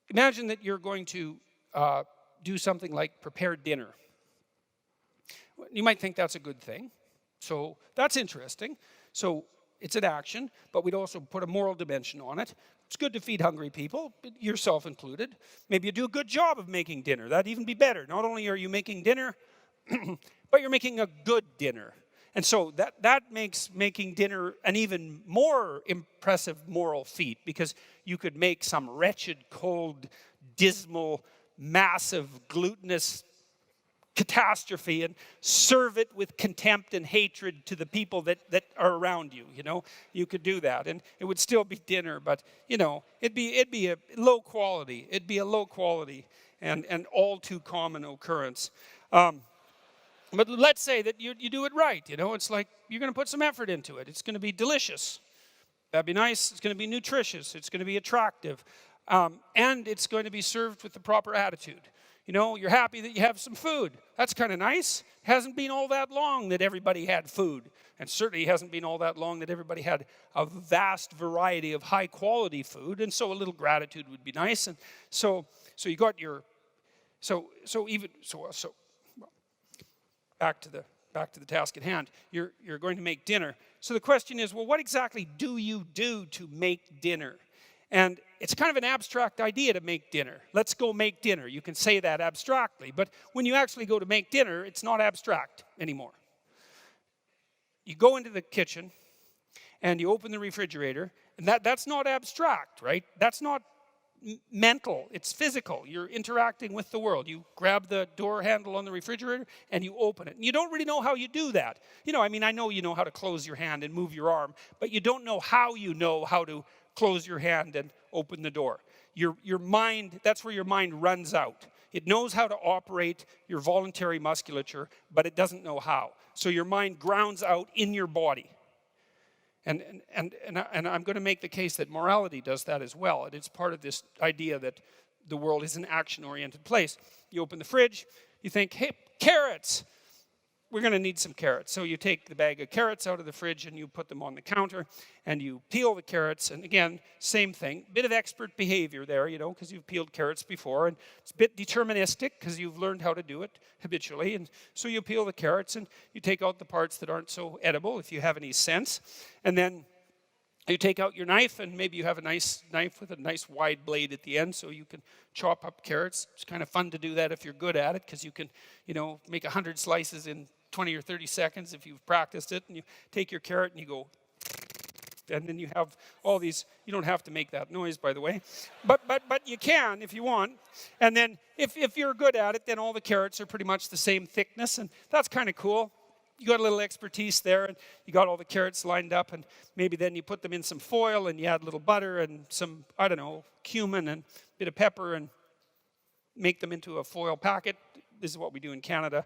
imagine that you're going to do something like prepare dinner. You might think that's a good thing. So that's interesting. So it's an action, but we'd also put a moral dimension on it. It's good to feed hungry people, yourself included. Maybe you do a good job of making dinner. That'd even be better. Not only are you making dinner, but you're making a good dinner. And so that makes making dinner an even more impressive moral feat, because you could make some wretched, cold, dismal, massive, glutinous catastrophe and serve it with contempt and hatred to the people that are around you. You could do that, and it would still be dinner, but it'd be a low quality. It'd be a low quality and all too common occurrence. But let's say that you do it right. It's like you're going to put some effort into it. It's going to be delicious. That'd be nice. It's going to be nutritious. It's going to be attractive, and it's going to be served with the proper attitude. You're happy that you have some food. That's kind of nice. It hasn't been all that long that everybody had food. And certainly hasn't been all that long that everybody had a vast variety of high quality food. And so a little gratitude would be nice. And so you got your, back to the task at hand. You're going to make dinner. So the question is, well, what exactly do you do to make dinner? And it's kind of an abstract idea to make dinner. Let's go make dinner. You can say that abstractly, but when you actually go to make dinner, it's not abstract anymore. You go into the kitchen and you open the refrigerator, and that's not abstract, right? That's not mental, it's physical. You're interacting with the world. You grab the door handle on the refrigerator and you open it. And you don't really know how you do that. I know you know how to close your hand and move your arm, but you don't know how to close your hand and open the door. Your mind, that's where your mind runs out. It knows how to operate your voluntary musculature, but it doesn't know how. So your mind grounds out in your body. And I'm going to make the case that morality does that as well. And it's part of this idea that the world is an action-oriented place. You open the fridge, you think, hey, carrots. We're going to need some carrots. So you take the bag of carrots out of the fridge and you put them on the counter and you peel the carrots. And again, same thing. Bit of expert behavior there, because you've peeled carrots before. And it's a bit deterministic because you've learned how to do it habitually. And so you peel the carrots and you take out the parts that aren't so edible, if you have any sense. And then you take out your knife, and maybe you have a nice knife with a nice wide blade at the end so you can chop up carrots. It's kind of fun to do that if you're good at it, because you can, make 100 slices in 20 or 30 seconds if you've practiced it. And you take your carrot and you go, and then you have all these. You don't have to make that noise, by the way, but you can if you want. And then if you're good at it, then all the carrots are pretty much the same thickness, and that's kind of cool. You got a little expertise there, and you got all the carrots lined up, and maybe then you put them in some foil, and you add a little butter and some, cumin and a bit of pepper, and make them into a foil packet. This is what we do in Canada.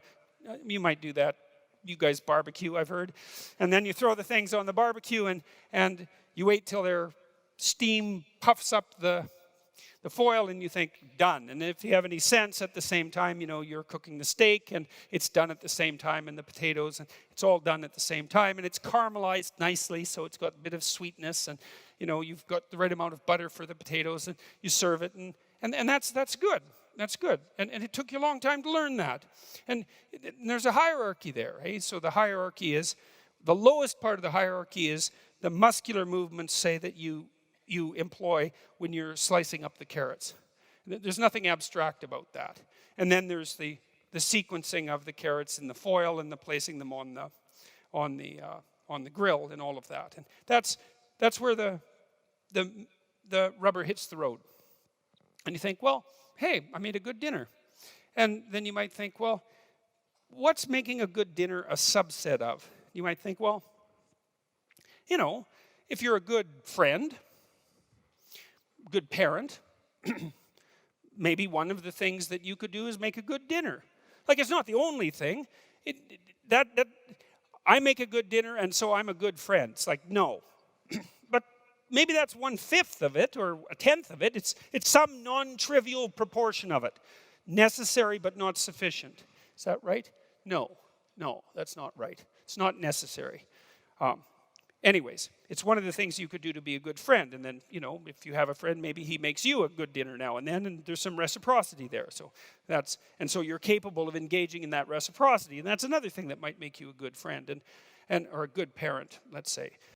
You might do that. You guys barbecue, I've heard. And then you throw the things on the barbecue, and you wait till their steam puffs up the foil, and you think, done. And if you have any sense, at the same time, you're cooking the steak, and it's done at the same time, and the potatoes, and it's all done at the same time, and it's caramelized nicely, so it's got a bit of sweetness, and you've got the right amount of butter for the potatoes, and you serve it, and that's good. That's good. And it took you a long time to learn that. And there's a hierarchy there. Hey? So the hierarchy is, the lowest part of the hierarchy is the muscular movements, say, that you employ when you're slicing up the carrots. There's nothing abstract about that. And then there's the sequencing of the carrots in the foil and the placing them on the grill and all of that. And that's where the rubber hits the road. And you think, well, hey, I made a good dinner. And then you might think, well, what's making a good dinner a subset of? You might think, well, if you're a good friend, good parent, maybe one of the things that you could do is make a good dinner. Like, it's not the only thing. I make a good dinner, and so I'm a good friend. It's like, no. But maybe that's 1/5 of it, or 1/10 of it. It's some non-trivial proportion of it. Necessary, but not sufficient. Is that right? No, that's not right. It's not necessary. Anyways, it's one of the things you could do to be a good friend. And then, you know, if you have a friend, maybe he makes you a good dinner now and then, and there's some reciprocity there. So you're capable of engaging in that reciprocity. And that's another thing that might make you a good friend or a good parent, let's say.